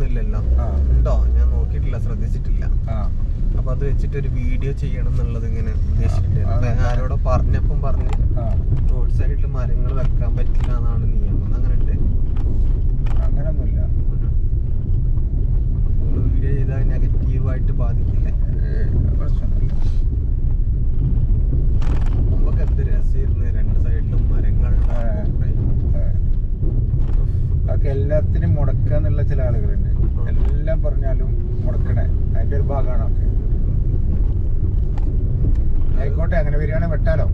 ഒന്നുമില്ലല്ലോ. ഉണ്ടോ? ഞാൻ നോക്കിയിട്ടില്ല, ശ്രദ്ധിച്ചിട്ടില്ല. അപ്പൊ അത് വെച്ചിട്ട് ഒരു വീഡിയോ ചെയ്യണം എന്നുള്ളത് ഇങ്ങനെ ഉദ്ദേശിച്ചിട്ടുണ്ട്. ആരോടോ പറഞ്ഞപ്പം പറഞ്ഞ് റോഡ് സൈഡിൽ മരങ്ങൾ വെക്കാൻ പറ്റില്ല എന്നാണ് നിയമം. അങ്ങനെ ഉണ്ട്? അങ്ങനൊന്നുമില്ല. വീഡിയോ ചെയ്താൽ നെഗറ്റീവായിട്ട് ബാധിക്കില്ലേ? നമുക്ക് എന്ത് രസമായിരുന്നു രണ്ട് സൈഡിലും മരങ്ങളുടെ. അതൊക്കെ എല്ലാത്തിനും മുടക്കുക എന്നുള്ള ചില ആളുകളുണ്ട്. എല്ലാം പറഞ്ഞാലും മുടക്കണേ, അതിന്റെ ഒരു ഭാഗമാണ് ഒക്കെ. ആയിക്കോട്ടെ, അങ്ങനെ വരികയാണെങ്കിൽ വെട്ടാലോ.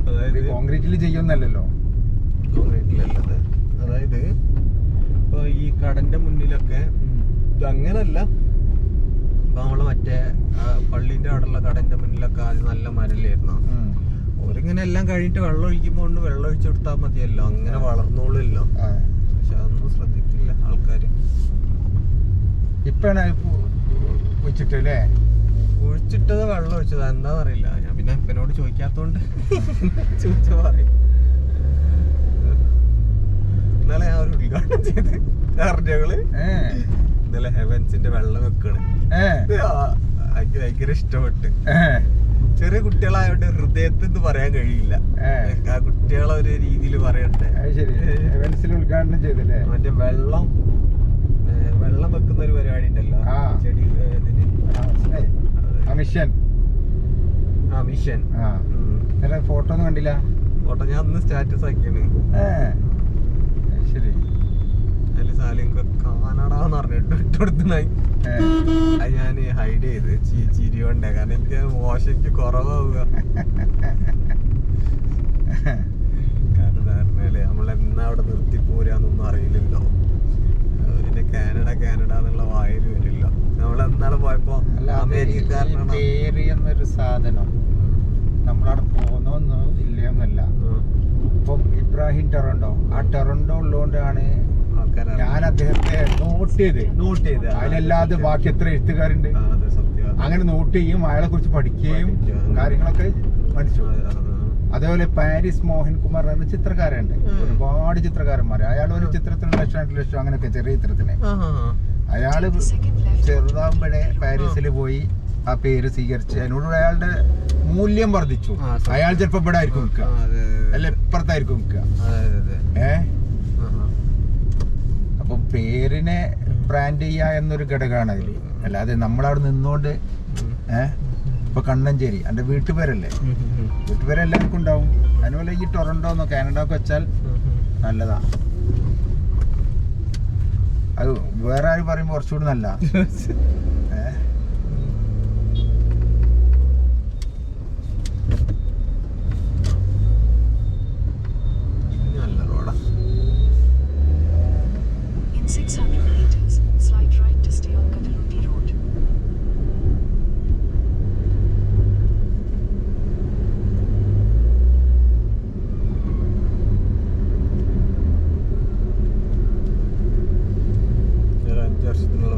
അതായത് കോൺക്രീറ്റിൽ ചെയ്യുന്നല്ലോ. കോൺക്രീറ്റിലല്ലത്. അതായത് ഇപ്പൊ ഈ കടന്റെ മുന്നിലൊക്കെ അങ്ങനല്ല. ഇപ്പൊ നമ്മള് മറ്റേ പള്ളിന്റെ അവിടെയുള്ള കടന്റെ മുന്നിലൊക്കെ ആദ്യം നല്ല മരല്ലായിരുന്നു. ഓരിങ്ങനെ എല്ലാം കഴിഞ്ഞിട്ട് വെള്ളം ഒഴിക്കുമ്പോ കൊണ്ട് വെള്ളം ഒഴിച്ചു കൊടുത്താൽ മതിയല്ലോ, അങ്ങനെ വളർന്നോളല്ലോ. പക്ഷെ അതൊന്നും ശ്രദ്ധിക്കില്ല ആൾക്കാര്. ഇപ്പഴാണ് കുഴിച്ചിട്ടല്ലേ? കുഴിച്ചിട്ടത് വെള്ളം ഒഴിച്ചത് എന്താന്ന് അറിയില്ല. ഞാൻ പിന്നെ ഇപ്പനോട് ചോദിക്കാത്തോണ്ട് ചോദിച്ച പറയും. ഇന്നലെ ഞാൻ ഒരു ഉദ്ഘാടനം ചെയ്ത് ഞങ്ങള് ഇന്നലെ ഹെവൻസിന്റെ വെള്ളം വെക്കാണ്. എനിക്ക് ഭയങ്കര ഇഷ്ടപ്പെട്ട്. ചെറിയ കുട്ടികളായോണ്ട് ഹൃദയത്തിന്ന് പറയാൻ കഴിയില്ല. ആ കുട്ടികളെ ഒരു രീതിയിൽ പറയട്ടെ. ഉദ്ഘാടനം ചെയ്തല്ലേ? മറ്റേ വെള്ളം വെക്കുന്ന ഒരു പരിപാടി ഉണ്ടല്ലോ, ചെടി മിഷൻ. ഫോട്ടോ ഒന്നും കണ്ടില്ല. ഫോട്ടോ ഞാൻ അന്ന് സ്റ്റാറ്റസ് ആക്കിയാണ്. ശരി. അതില് സാലിങ്ക കാനഡാന്ന് പറഞ്ഞിട്ട് ഇട്ടുകൊടുത്തായി. അത് ഞാൻ ഹൈഡ് ചെയ്ത് ചിരി കൊണ്ടേ, കാരണം എനിക്ക് മോശയ്ക്ക് കുറവാവുക. കാരണം പറഞ്ഞാല് നമ്മളെന്നാ അവിടെ നിർത്തിപ്പോരാന്നൊന്നും അറിയില്ലല്ലോ. പിന്നെ കാനഡ എന്നുള്ള വായിൽ വരില്ല. നമ്മളെന്നാള് പോയപ്പോ അമേരിക്കക്കാരനാണ്. പേര് എന്നൊരു സാധനം നമ്മളവിടെ പോകുന്നൊന്നും ഇല്ലയൊന്നല്ല. ഇപ്പം ഇബ്രാഹിം ടൊറന്റോ, ആ ടൊറന്റോ ഉള്ളതുകൊണ്ടാണ് ഞാൻ അദ്ദേഹത്തെ നോട്ട് ചെയ്ത് അതിലല്ലാതെ ബാക്കി എത്ര എഴുത്തുകാരുണ്ട് അങ്ങനെ നോട്ട് ചെയ്യും, അയാളെ കുറിച്ച് പഠിക്കുകയും കാര്യങ്ങളൊക്കെ മനസ്സിലാവും. അതേപോലെ പാരീസ് മോഹൻകുമാർ എന്ന ചിത്രകാരുണ്ട്. ഒരുപാട് ചിത്രകാരന്മാർ. അയാൾ ഒരു ചിത്രത്തിന് 1,00,000 2 ലക്ഷം അങ്ങനെയൊക്കെ, ചെറിയ ചിത്രത്തിന്. അയാള് ചെറുതാകുമ്പോഴേ പാരീസിൽ പോയി ആ പേര് സ്വീകരിച്ച് അതിനോട് അയാളുടെ മൂല്യം വർദ്ധിച്ചു. അയാൾ ചിലപ്പോ ഇവിടെ ആയിരിക്കും നിൽക്കുക, അല്ല ഇപ്പുറത്തായിരിക്കും നിൽക്കുക. അപ്പം പേരിനെ ബ്രാൻഡ് ചെയ്യുക എന്നൊരു ഘടകമാണ് അതിൽ. അല്ലാതെ നമ്മളവിടെ നിന്നോണ്ട് ഇപ്പൊ കണ്ണഞ്ചേരി എന്റെ വീട്ടുപേരല്ലേ, വീട്ടുപേര് എല്ലാവർക്കും ഉണ്ടാവും. അതുപോലെ ഈ ടൊറന്റോന്നോ കാനഡ ഒക്കെ വെച്ചാൽ നല്ലതാ. അത് വേറെ ആരും പറയുമ്പോ കുറച്ചുകൂടി നല്ല.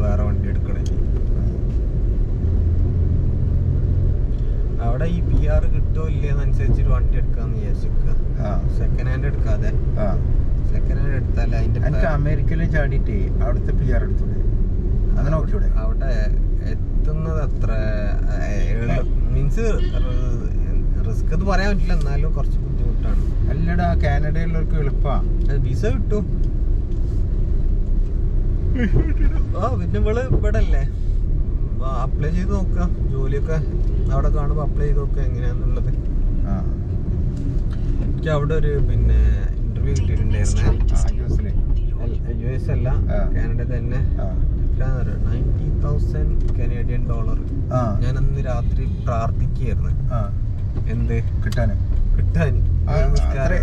വേറെ വണ്ടി എടുക്കണേ. അവിടെ ഈ PR കിട്ടോ ഇല്ലെന്നനുസരിച്ചിട്ട് വണ്ടി എടുക്കാന്ന് വിചാരിച്ചിരിക്കുക. സെക്കൻഡ് ഹാൻഡ് എടുക്കാതെ സെക്കൻഡ് ഹാൻഡ് എടുത്താലേ അതിന്റെ അമേരിക്കയിൽ ചാടിയിട്ട് അവിടുത്തെ PR എടുത്തൂടെ? അങ്ങനെ നോക്കിയൂടെ? അവിടെ എത്തുന്നത് അത്ര മീൻസ് റിസ്ക് എന്ന് പറയാൻ പറ്റില്ല, എന്നാലും കുറച്ച് ബുദ്ധിമുട്ടാണ്. അല്ലടാ, കാനഡയിലുള്ളവർക്ക് എളുപ്പമാണ്, വിസ കിട്ടും. പിന്നെ ഇവള് ഇവിടെ അല്ലേ, അപ്ലൈ ചെയ്ത് നോക്കുക. ജോലിയൊക്കെ അവിടെ കാണുമ്പോ അപ്ലൈ ചെയ്ത് നോക്കുക എങ്ങനെയാന്നുള്ളത്. എനിക്ക് അവിടെ ഒരു ഇന്റർവ്യൂ കിട്ടിയിട്ടുണ്ടായിരുന്നേ. US അല്ല, കാനഡ തന്നെ. $90,000 കനേഡിയൻ. ഞാൻ അന്ന് രാത്രി പ്രാർത്ഥിക്കുകയായിരുന്നു എന്ത് കിട്ടാൻ.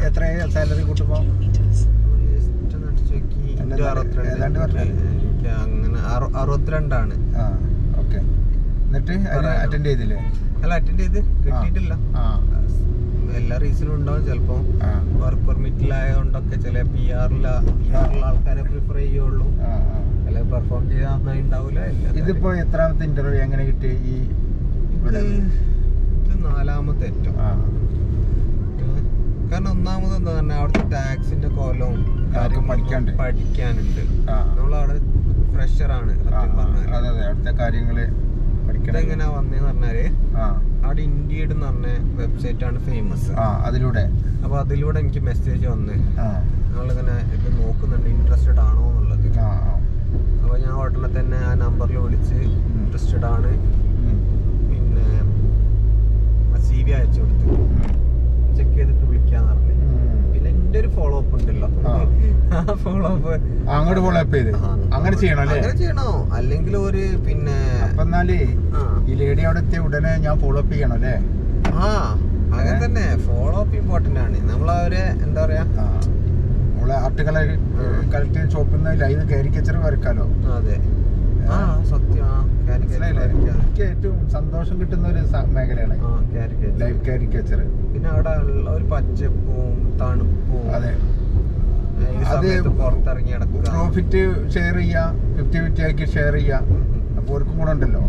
എത്ര സാലറി കൂട്ടുമ്പോ? എനിക്ക് അങ്ങനെ 62 എന്നിട്ട് അറ്റൻഡ് ചെയ്തില്ലേ? അല്ല, അറ്റൻഡ് ചെയ്ത് കിട്ടിയിട്ടില്ല. എല്ലാ റീസണും ഉണ്ടാവും. ചിലപ്പോ വർക്ക് പെർമിറ്റിലായതുകൊണ്ടൊക്കെ ചില PR-ലുള്ള ആൾക്കാരെ പ്രിഫർ ചെയ്യുള്ളൂ. അല്ലെ പെർഫോം ചെയ്യാൻ നന്നായി ഉണ്ടാവില്ല. ഇതിപ്പോ എത്രാമത്തെ ഇന്റർവ്യൂ എങ്ങനെ കിട്ടി? ഇത് 4ാമത്തെ ഏറ്റവും. കാരണം ഒന്നാമത് എന്താ പറഞ്ഞാൽ അവിടുത്തെ ടാക്സിന്റെ കോലവും പഠിക്കാനുണ്ട്. നമ്മളവിടെ ഫ്രഷറാണ് സത്യം പറഞ്ഞാൽ. അടുത്ത കാര്യങ്ങള് ഇതെങ്ങനെയാ വന്നേന്ന് പറഞ്ഞാല് അവിടെ ഇൻഡീഡ് എന്ന് പറഞ്ഞ വെബ്സൈറ്റ് ആണ് ഫേമസ്. അപ്പൊ അതിലൂടെ എനിക്ക് മെസ്സേജ് വന്നേ നമ്മളിങ്ങനെ ഇത് നോക്കുന്നുണ്ട്, ഇൻട്രസ്റ്റഡ് ആണോ എന്നുള്ളത്. അപ്പൊ ഞാൻ ഉടനെ തന്നെ ആ നമ്പറിൽ വിളിച്ച് ഇൻട്രസ്റ്റഡ് ആണ്, പിന്നെ CV അയച്ചു കൊടുത്ത് ചെക്ക് ചെയ്തിട്ട് വിളിക്കാന്ന് പറഞ്ഞു. പിന്നെ എന്റെ ഒരു ഫോളോ അപ്പ് ഉണ്ടല്ലോ, ആ ഫോളോ അപ്പ് അങ്ങോട്ട് ഫോളോ അപ്പ് ചെയ്ത് അങ്ങനെ ചെയ്യണോ അല്ലെങ്കിൽ ഒരു പിന്നെ ഈ ലേഡി അവിടെ എത്തിയ ഉടനെ ഞാൻ ഫോളോ അപ്പ് ചെയ്യണം അല്ലേ? അങ്ങനെ തന്നെ ഫോളോ അപ്പ് ഇമ്പോർട്ടന്റ് ആണ്. നമ്മളവരെ എന്താ പറയാ ആർട്ട് കളക്ട് ഷോപ്പിൽ നിന്ന് ലൈവ് കാരിക്കേച്ചർ വരക്കാലോ. അതെ സത്യം. എനിക്ക് ഏറ്റവും സന്തോഷം കിട്ടുന്ന ഒരു മേഖലയാണ് ലൈവ് കാരിക്കേച്ചർ. പിന്നെ അവിടെ ഉള്ള ഒരു പച്ചപ്പും തണുപ്പും, അതെ അത് പുറത്തിറങ്ങി നടക്കുക, പ്രോഫിറ്റ് ഷെയർ ചെയ്യാ, 50-50 ആക്കി ഷെയർ ചെയ്യാ. അപ്പൊ അവർക്കും കൂടെ ഉണ്ടല്ലോ.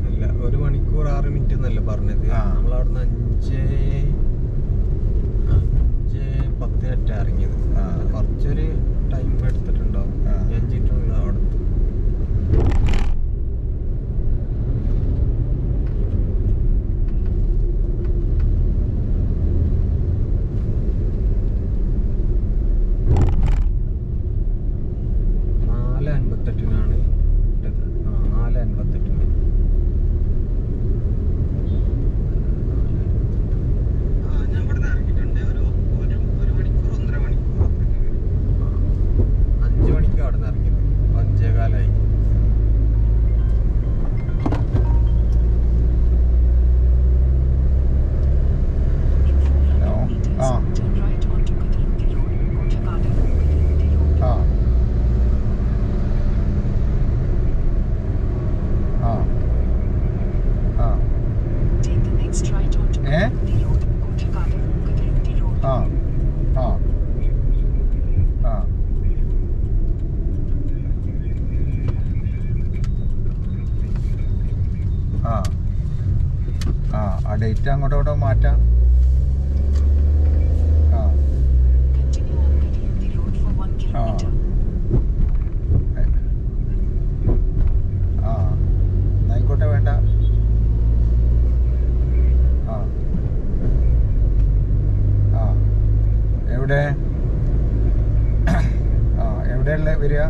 അല്ല 1 മണിക്കൂർ 6 മിനിറ്റ് എന്നല്ല പറഞ്ഞത്. നമ്മളവിടുന്ന് 5:10 ഇറങ്ങിയത്. കുറച്ചൊരു ടൈം എടുത്തിട്ടുണ്ടാവും. 5 മിനിറ്റ് അവിടെ. ഡേറ്റ് അങ്ങോട്ടോട്ടോ മാറ്റാം. ആയിക്കോട്ടെ, വേണ്ട. എവിടെ എവിടെയല്ലേ വരിക?